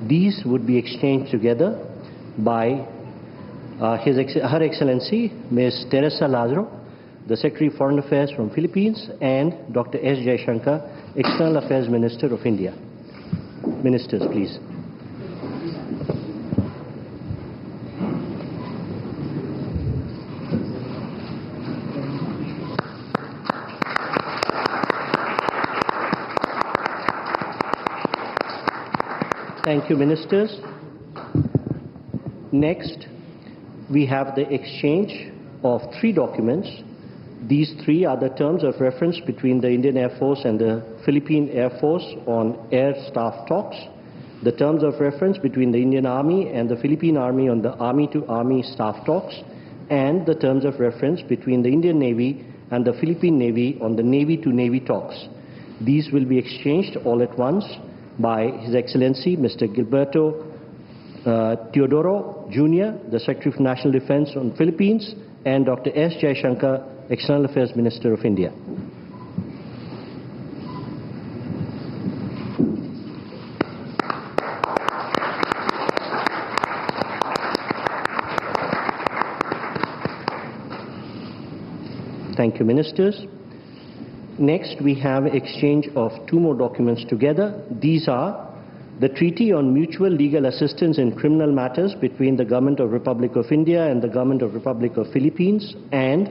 These would be exchanged together by Her Excellency Ms. Teresa Lazaro, the Secretary of Foreign Affairs from Philippines, and Dr. S. Jaishankar, External Affairs Minister of India. Ministers, please. Thank you, Ministers. Next, we have the exchange of 3 documents. These 3 are the terms of reference between the Indian Air Force and the Philippine Air Force on air staff talks, the terms of reference between the Indian Army and the Philippine Army on the Army-to-Army staff talks, and the terms of reference between the Indian Navy and the Philippine Navy on the Navy-to-Navy talks. These will be exchanged all at once by His Excellency Mr. Gilberto Teodoro Jr., the Secretary of National Defense on Philippines, and Dr. S. Jaishankar, External Affairs Minister of India. Thank you, Ministers. Next, we have exchange of 2 more documents together. These are the Treaty on Mutual Legal Assistance in Criminal Matters between the Government of Republic of India and the Government of Republic of Philippines, and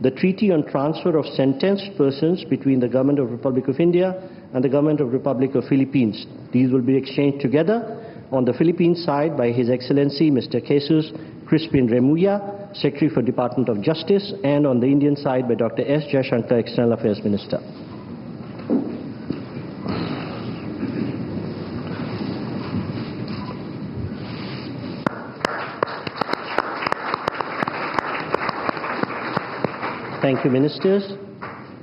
the Treaty on Transfer of Sentenced Persons between the Government of Republic of India and the Government of Republic of Philippines. These will be exchanged together on the Philippine side by His Excellency Mr. Jesus Crispin Remulla, Secretary for Department of Justice, and on the Indian side by Dr. S. Jaishankar, External Affairs Minister. Thank you, Ministers.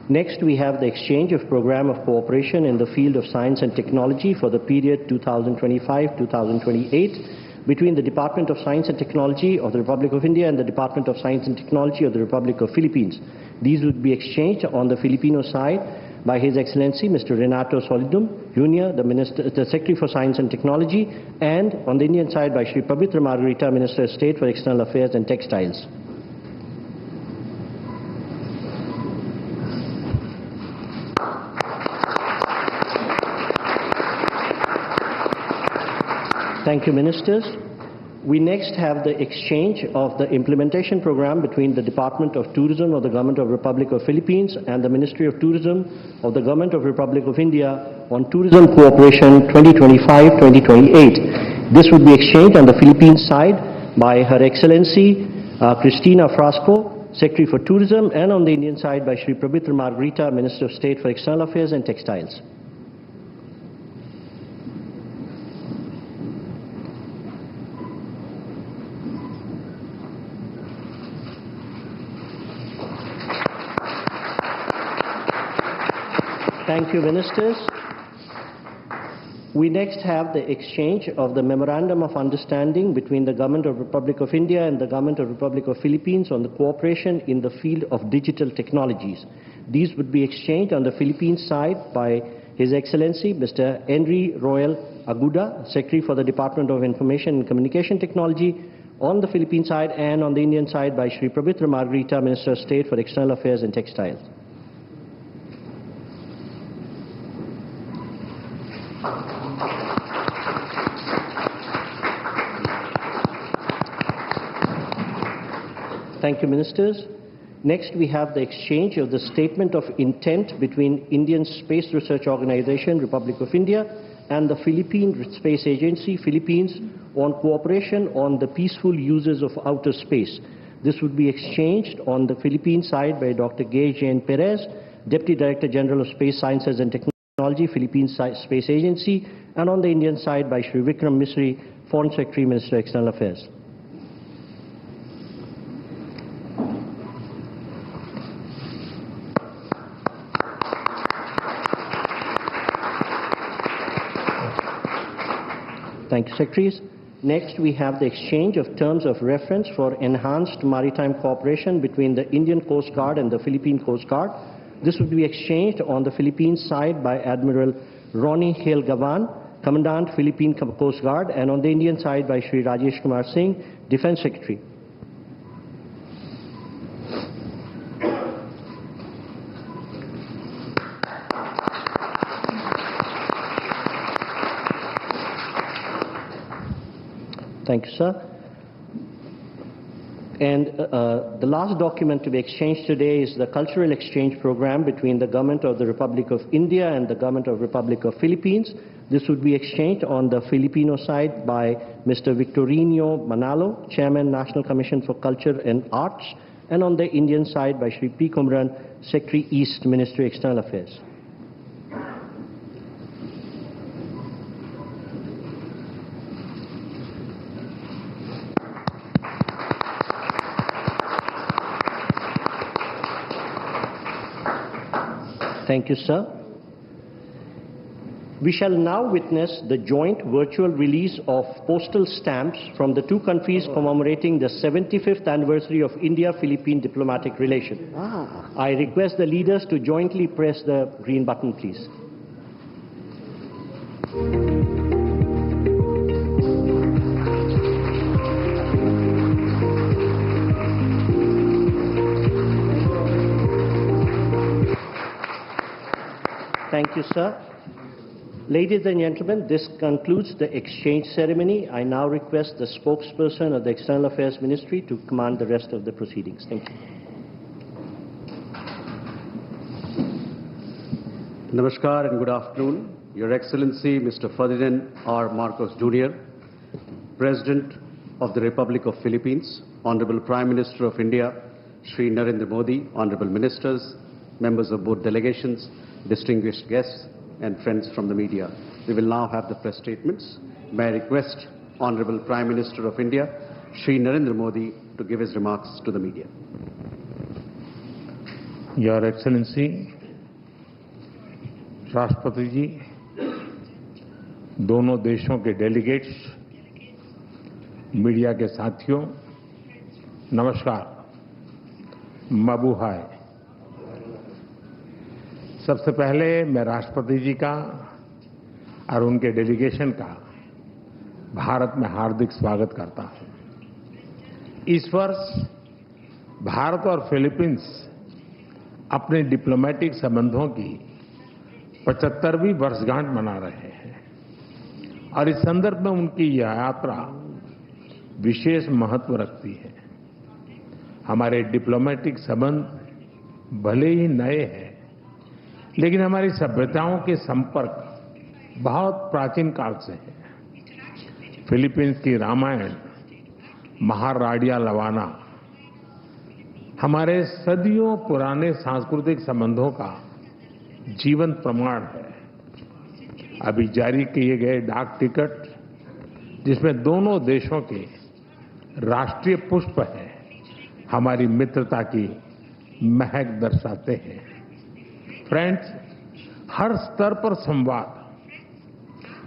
Next, we have the exchange of program of cooperation in the field of science and technology for the period 2025-2028 between the Department of Science and Technology of the Republic of India and the Department of Science and Technology of the Republic of Philippines. These would be exchanged on the Filipino side by His Excellency Mr. Renato Solidum Jr., the Secretary for Science and Technology, and on the Indian side by Shri Pabitra Margarita, Minister of State for External Affairs and Textiles. Thank you, Ministers. We next have the exchange of the implementation program between the Department of Tourism of the Government of Republic of Philippines and the Ministry of Tourism of the Government of Republic of India on Tourism Cooperation 2025-2028. This would be exchanged on the Philippine side by Her Excellency Cristina Frasco, Secretary for Tourism, and on the Indian side by Shri Pabitra Margarita, Minister of State for External Affairs and Textiles. Thank you, Ministers. We next have the exchange of the Memorandum of Understanding between the Government of Republic of India and the Government of Republic of Philippines on the cooperation in the field of digital technologies. These would be exchanged on the Philippine side by His Excellency Mr. Henry Royal Aguda, Secretary for the Department of Information and Communication Technology on the Philippine side, and on the Indian side by Shri Pabitra Margarita, Minister of State for External Affairs and Textiles. Thank you, Ministers. Next, we have the exchange of the Statement of Intent between Indian Space Research Organization, Republic of India, and the Philippine Space Agency, Philippines, on cooperation on the peaceful uses of outer space. This would be exchanged on the Philippine side by Dr. Gay Jane Perez, Deputy Director General of Space Sciences and Technology, Philippine Space Agency, and on the Indian side by Shri Vikram Misri, Foreign Secretary, Minister of External Affairs. Thank you, Secretaries. Next, we have the exchange of terms of reference for enhanced maritime cooperation between the Indian Coast Guard and the Philippine Coast Guard. This would be exchanged on the Philippine side by Admiral Ronnie Hale Gavan, Commandant, Philippine Coast Guard, and on the Indian side by Shri Rajesh Kumar Singh, Defense Secretary. Thank you, sir. And the last document to be exchanged today is the cultural exchange program between the Government of the Republic of India and the Government of the Republic of Philippines. This would be exchanged on the Filipino side by Mr. Victorino Manalo, Chairman, National Commission for Culture and Arts, and on the Indian side by Shri P. Kumran, Secretary East, Ministry of External Affairs. Thank you, sir. We shall now witness the joint virtual release of postal stamps from the two countries commemorating the 75th anniversary of India-Philippine diplomatic relation. I request the leaders to jointly press the green button, please. Thank you, sir. Ladies and gentlemen, this concludes the exchange ceremony. I now request the spokesperson of the External Affairs Ministry to command the rest of the proceedings. Thank you. Namaskar and good afternoon. Your Excellency, Mr. Ferdinand R. Marcos Jr., President of the Republic of Philippines, Honorable Prime Minister of India, Shri Narendra Modi, Honorable Ministers, members of both delegations, distinguished guests and friends from the media. We will now have the press statements. May I request Honorable Prime Minister of India, Shri Narendra Modi, to give his remarks to the media. Your Excellency, राष्ट्रपति जी, दोनों देशों के delegates, media के साथियों, नमस्कार, मबूहाय। सबसे पहले मैं राष्ट्रपति जी का और उनके डेलीगेशन का भारत में हार्दिक स्वागत करता हूं। इस वर्ष भारत और फिलीपींस अपने डिप्लोमेटिक संबंधों की 75वीं वर्षगांठ मना रहे हैं और इस संदर्भ में उनकी यह यात्रा विशेष महत्व रखती है। हमारे डिप्लोमेटिक संबंध भले ही नए हैं, लेकिन हमारी सभ्यताओं के संपर्क बहुत प्राचीन काल से हैं। फिलीपींस की रामायण, महाराडिया लवाना हमारे सदियों पुराने सांस्कृतिक संबंधों का जीवंत प्रमाण है। अभी जारी किए गए डाक टिकट, जिसमें दोनों देशों के राष्ट्रीय पुष्प हैं, हमारी मित्रता की महक दर्शाते हैं। फ्रेंड्स, हर स्तर पर संवाद,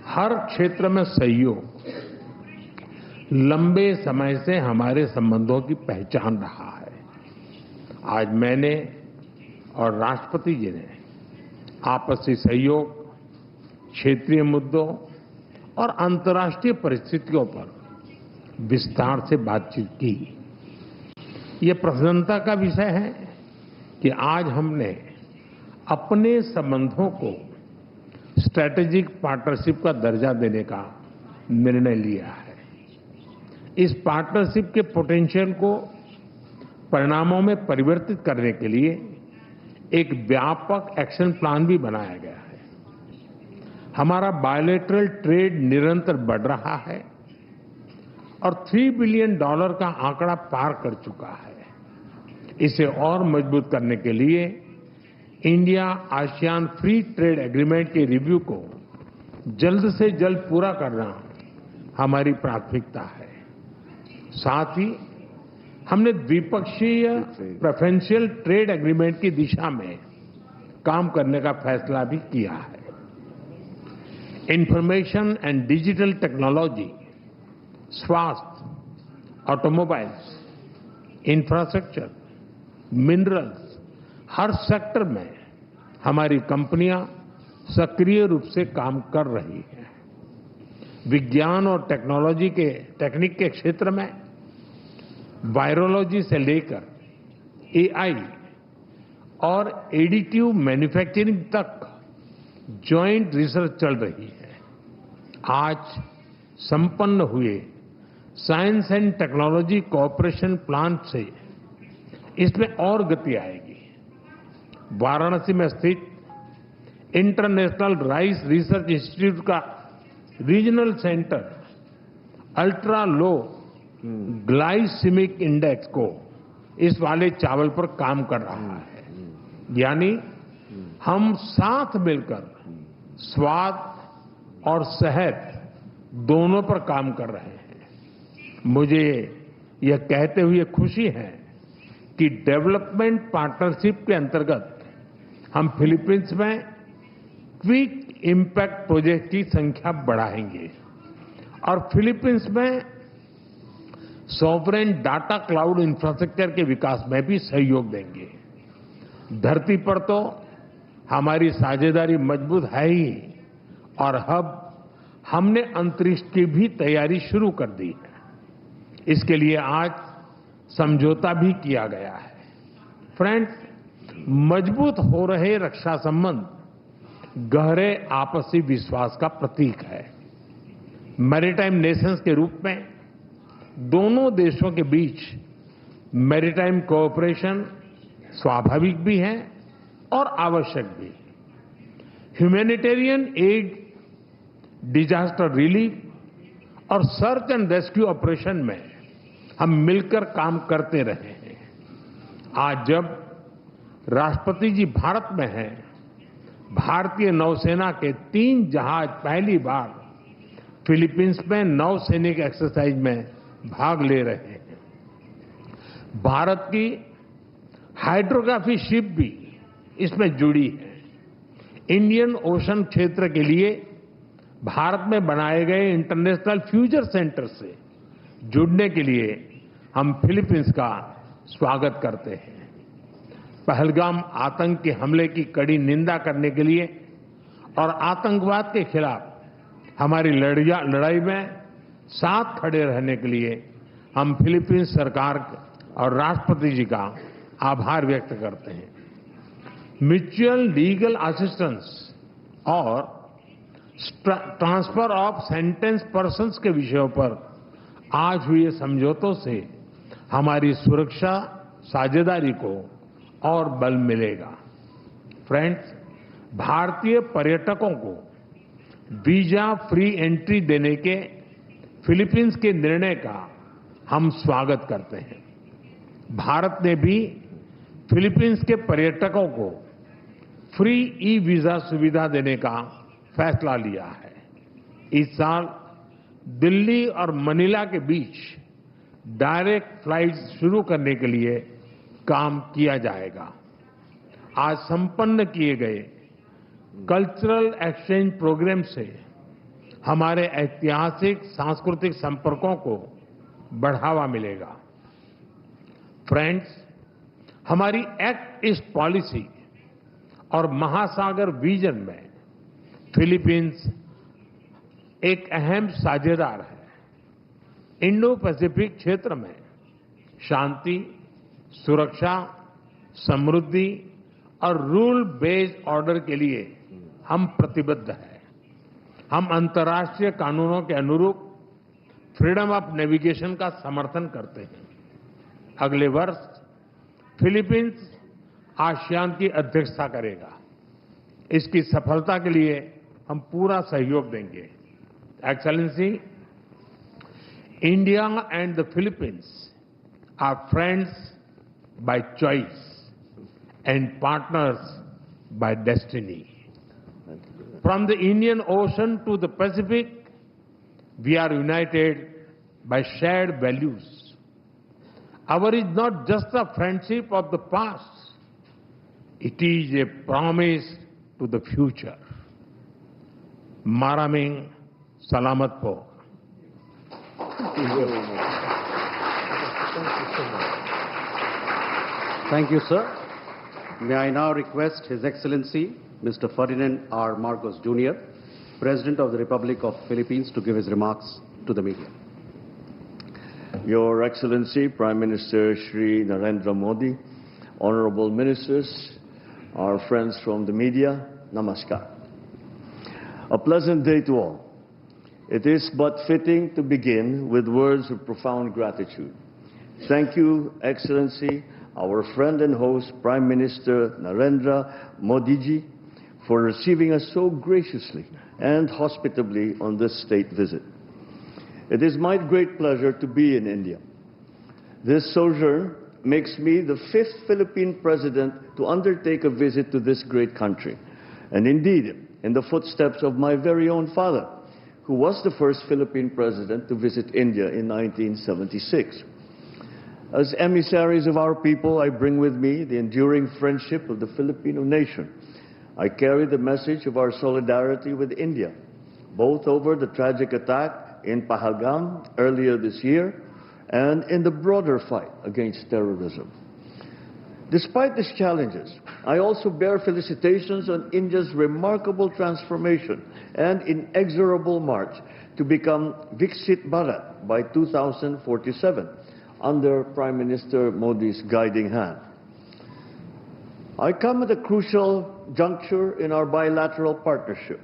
हर क्षेत्र में सहयोग लंबे समय से हमारे संबंधों की पहचान रहा है। आज मैंने और राष्ट्रपति जी ने आपसी सहयोग, क्षेत्रीय मुद्दों और अंतर्राष्ट्रीय परिस्थितियों पर विस्तार से बातचीत की। ये प्रसन्नता का विषय है कि आज हमने अपने संबंधों को स्ट्रैटेजिक पार्टनरशिप का दर्जा देने का निर्णय लिया है। इस पार्टनरशिप के पोटेंशियल को परिणामों में परिवर्तित करने के लिए एक व्यापक एक्शन प्लान भी बनाया गया है। हमारा बायलैटरल ट्रेड निरंतर बढ़ रहा है और $3 बिलियन का आंकड़ा पार कर चुका है। इसे और मजबूत करने के लिए India ASEAN free trade agreement के रिव्यू को जल्द से जल्द पूरा करना हमारी प्राथमिकता है। साथ ही हमने द्विपक्षीय प्रेफरेंशियल ट्रेड एग्रीमेंट की दिशा में काम करने का फैसला भी किया है। इंफॉर्मेशन एंड डिजिटल टेक्नोलॉजी, स्वास्थ्य, ऑटोमोबाइल्स, इंफ्रास्ट्रक्चर, मिनरल्स, हर सेक्टर में हमारी कंपनियां सक्रिय रूप से काम कर रही हैं। विज्ञान और टेक्निक के क्षेत्र में वायरोलॉजी से लेकर एआई और एडिटिव मैन्युफैक्चरिंग तक जॉइंट रिसर्च चल रही है। आज संपन्न हुए science and technology cooperation plan से इसमें और गति आएगी। वाराणसी में स्थित इंटरनेशनल राइस रिसर्च इंस्टीट्यूट का regional centre ultra low glycemic index को इस वाले चावल पर काम कर रहा है। यानी हम साथ मिलकर स्वाद और सेहत दोनों पर काम कर रहे हैं। मुझे यह कहते हुए खुशी है कि डेवलपमेंट पार्टनरशिप के अंतर्गत हम फिलीपींस में क्विक इम्पैक्ट प्रोजेक्ट की संख्या बढ़ाएंगे और फिलीपींस में सॉवरेन डाटा क्लाउड इंफ्रास्ट्रक्चर के विकास में भी सहयोग देंगे। धरती पर तो हमारी साझेदारी मजबूत है ही और अब हमने अंतरिक्ष की भी तैयारी शुरू कर दी है। इसके लिए आज समझौता भी किया गया है। फ्रेंड्स, मजबूत हो रहे रक्षा संबंध गहरे आपसी विश्वास का प्रतीक है। मैरीटाइम नेशंस के रूप में दोनों देशों के बीच मैरीटाइम कोऑपरेशन स्वाभाविक भी है और आवश्यक भी। ह्यूमैनिटेरियन एड, डिजास्टर रिलीफ और सर्च एंड रेस्क्यू ऑपरेशन में हम मिलकर काम करते रहे हैं। आज जब राष्ट्रपति जी भारत में हैं, भारतीय नौसेना के 3 जहाज पहली बार फिलीपींस में नौसैनिक एक्सरसाइज में भाग ले रहे हैं। भारत की हाइड्रोग्राफी शिप भी इसमें जुड़ी है। इंडियन ओशन क्षेत्र के लिए भारत में बनाए गए इंटरनेशनल फ्यूचर सेंटर से जुड़ने के लिए हम फिलीपींस का स्वागत करते हैं। पहलगाम आतंकी हमले की कड़ी निंदा करने के लिए और आतंकवाद के खिलाफ हमारी लड़ाई में साथ खड़े रहने के लिए हम फिलीपींस सरकार और राष्ट्रपति जी का आभार व्यक्त करते हैं। म्यूचुअल लीगल असिस्टेंस और ट्रांसफर ऑफ सेंटेंस पर्सन्स के विषयों पर आज हुए समझौतों से हमारी सुरक्षा साझेदारी को और बल मिलेगा। फ्रेंड्स, भारतीय पर्यटकों को वीजा फ्री एंट्री देने के फिलीपींस के निर्णय का हम स्वागत करते हैं। भारत ने भी फिलीपींस के पर्यटकों को फ्री ई वीजा सुविधा देने का फैसला लिया है। इस साल दिल्ली और मनीला के बीच डायरेक्ट फ्लाइट्स शुरू करने के लिए काम किया जाएगा। आज संपन्न किए गए कल्चरल एक्सचेंज प्रोग्राम से हमारे ऐतिहासिक सांस्कृतिक संपर्कों को बढ़ावा मिलेगा। फ्रेंड्स, हमारी एक्ट ईस्ट पॉलिसी और महासागर विजन में फिलीपींस एक अहम साझेदार है। इंडो पैसिफिक क्षेत्र में शांति, सुरक्षा, समृद्धि और रूल बेस्ड ऑर्डर के लिए हम प्रतिबद्ध हैं। हम अंतर्राष्ट्रीय कानूनों के अनुरूप फ्रीडम ऑफ नेविगेशन का समर्थन करते हैं। अगले वर्ष फिलीपींस आसियान की अध्यक्षता करेगा। इसकी सफलता के लिए हम पूरा सहयोग देंगे। Excellency, India and the Philippines are friends by choice and partners by destiny. From the Indian Ocean to the Pacific, we are united by shared values. Our is not just a friendship of the past, it is a promise to the future. Maraming Salamat po. Thank you, sir. May I now request His Excellency, Mr. Ferdinand R. Marcos Jr., President of the Republic of Philippines, to give his remarks to the media. Your Excellency, Prime Minister Shri Narendra Modi, honorable ministers, our friends from the media, namaskar. A pleasant day to all. It is but fitting to begin with words of profound gratitude. Thank you, Excellency, our friend and host, Prime Minister Narendra Modi ji, for receiving us so graciously and hospitably on this state visit. It is my great pleasure to be in India. This sojourn makes me the 5th Philippine president to undertake a visit to this great country, and indeed, in the footsteps of my very own father, who was the first Philippine president to visit India in 1976. As emissaries of our people, I bring with me the enduring friendship of the Filipino nation. I carry the message of our solidarity with India, both over the tragic attack in Pahalgam earlier this year and in the broader fight against terrorism. Despite these challenges, I also bear felicitations on India's remarkable transformation and inexorable march to become Viksit Bharat by 2047 under Prime Minister Modi's guiding hand. I come at a crucial juncture in our bilateral partnership.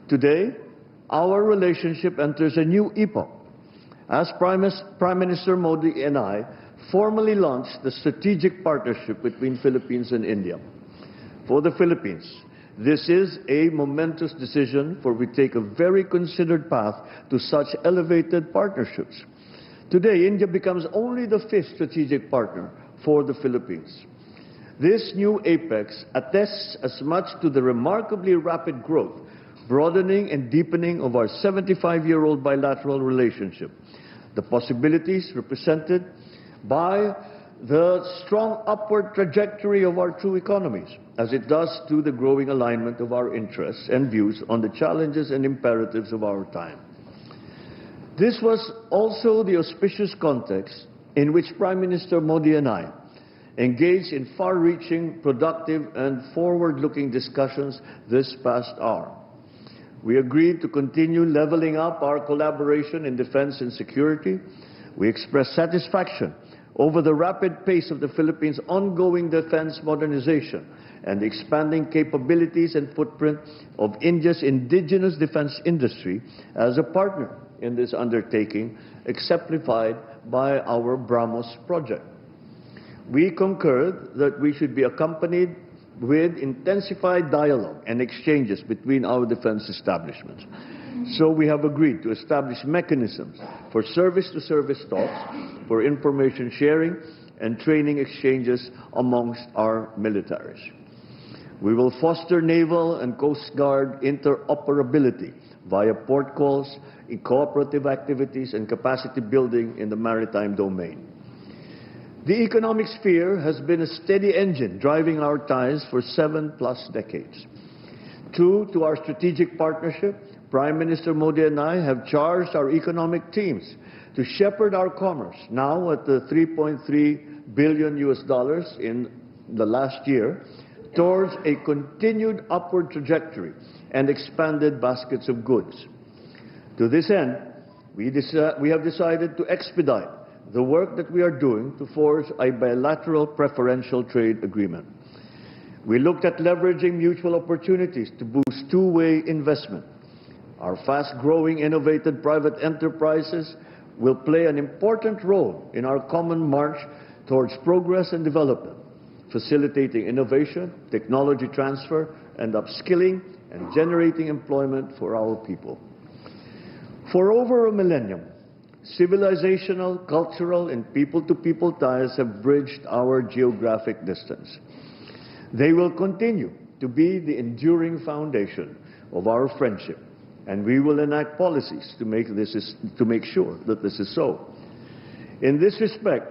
Today, our relationship enters a new epoch as Prime Minister Modi and I formally launched the strategic partnership between Philippines and India. For the Philippines, this is a momentous decision, for we take a very considered path to such elevated partnerships. Today, India becomes only the 5th strategic partner for the Philippines. This new apex attests as much to the remarkably rapid growth, broadening and deepening of our 75-year-old bilateral relationship, the possibilities represented by the strong upward trajectory of our two economies, as it does to the growing alignment of our interests and views on the challenges and imperatives of our time. This was also the auspicious context in which Prime Minister Modi and I engaged in far-reaching, productive and forward-looking discussions this past hour. We agreed to continue leveling up our collaboration in defense and security. We expressed satisfaction over the rapid pace of the Philippines' ongoing defense modernization and the expanding capabilities and footprint of India's indigenous defense industry as a partner in this undertaking, exemplified by our BrahMos project. We concurred that we should be accompanied with intensified dialogue and exchanges between our defense establishments. So we have agreed to establish mechanisms for service-to-service talks, for information sharing and training exchanges amongst our militaries. We will foster naval and Coast Guard interoperability via port calls, in cooperative activities and capacity building in the maritime domain. The economic sphere has been a steady engine driving our ties for 7+ decades. True to our strategic partnership, Prime Minister Modi and I have charged our economic teams to shepherd our commerce, now at the $3.3 billion in the last year, towards a continued upward trajectory and expanded baskets of goods. To this end, we have decided to expedite the work that we are doing to forge a bilateral preferential trade agreement. We looked at leveraging mutual opportunities to boost two-way investment. Our fast-growing, innovative private enterprises will play an important role in our common march towards progress and development, facilitating innovation, technology transfer, and upskilling, and generating employment for our people. For over a millennium, civilizational, cultural, and people-to-people ties have bridged our geographic distance. They will continue to be the enduring foundation of our friendship, and we will enact policies to make sure that this is so. In this respect,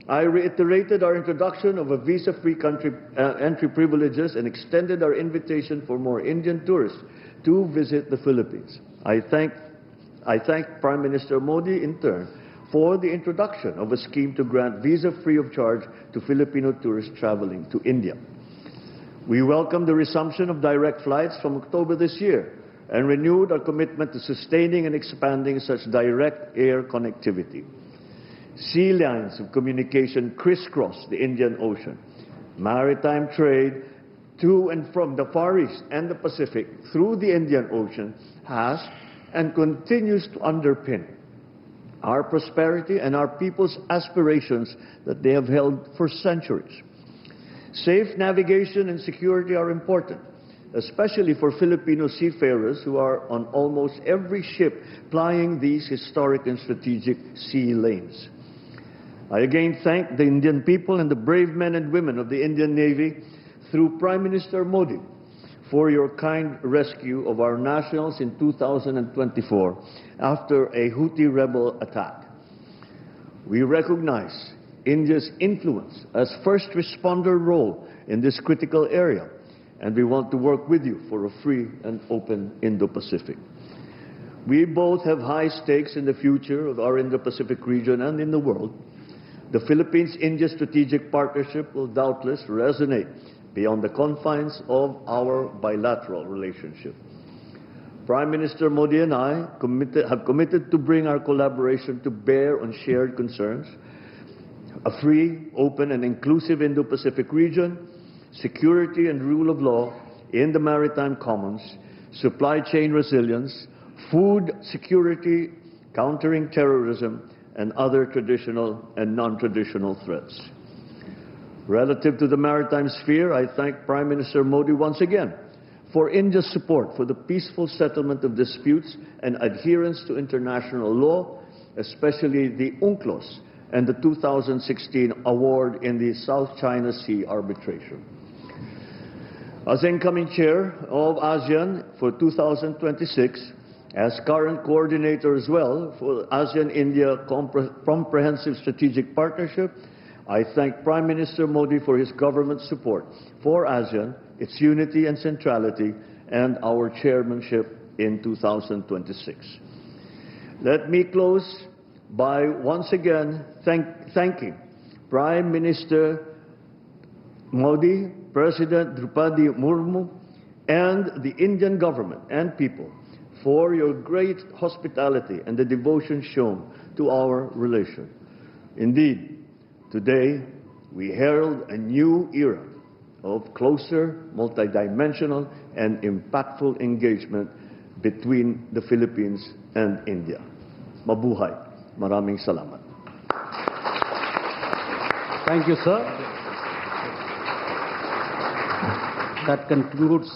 I reiterated our introduction of a visa-free entry privileges and extended our invitation for more Indian tourists to visit the Philippines. I thank Prime Minister Modi in turn for the introduction of a scheme to grant visa free of charge to Filipino tourists traveling to India. We welcome the resumption of direct flights from October this year and renewed our commitment to sustaining and expanding such direct air connectivity. Sea lines of communication crisscross the Indian Ocean. Maritime trade to and from the Far East and the Pacific through the Indian Ocean has and continues to underpin our prosperity and our people's aspirations that they have held for centuries. Safe navigation and security are important, especially for Filipino seafarers who are on almost every ship plying these historic and strategic sea lanes. I again thank the Indian people and the brave men and women of the Indian Navy through Prime Minister Modi for your kind rescue of our nationals in 2024 after a Houthi rebel attack. We recognize India's influence as first responder role in this critical area, and we want to work with you for a free and open Indo-Pacific. We both have high stakes in the future of our Indo-Pacific region and in the world. The Philippines-India strategic partnership will doubtless resonate beyond the confines of our bilateral relationship. Prime Minister Modi and I have committed to bring our collaboration to bear on shared concerns: a free, open, and inclusive Indo-Pacific region, security and rule of law in the maritime commons, supply chain resilience, food security, countering terrorism, and other traditional and non-traditional threats. Relative to the maritime sphere, I thank Prime Minister Modi once again for India's support for the peaceful settlement of disputes and adherence to international law, especially the UNCLOS and the 2016 award in the South China Sea arbitration. As incoming chair of ASEAN for 2026, as current coordinator as well for ASEAN-India Comprehensive Strategic Partnership, I thank Prime Minister Modi for his government's support for ASEAN, its unity and centrality, and our chairmanship in 2026. Let me close by once again thanking Prime Minister Modi, President Draupadi Murmu, and the Indian government and people for your great hospitality and the devotion shown to our relation. Indeed, today we herald a new era of closer, multidimensional, and impactful engagement between the Philippines and India. Mabuhay. Maraming salamat. Thank you, sir. That concludes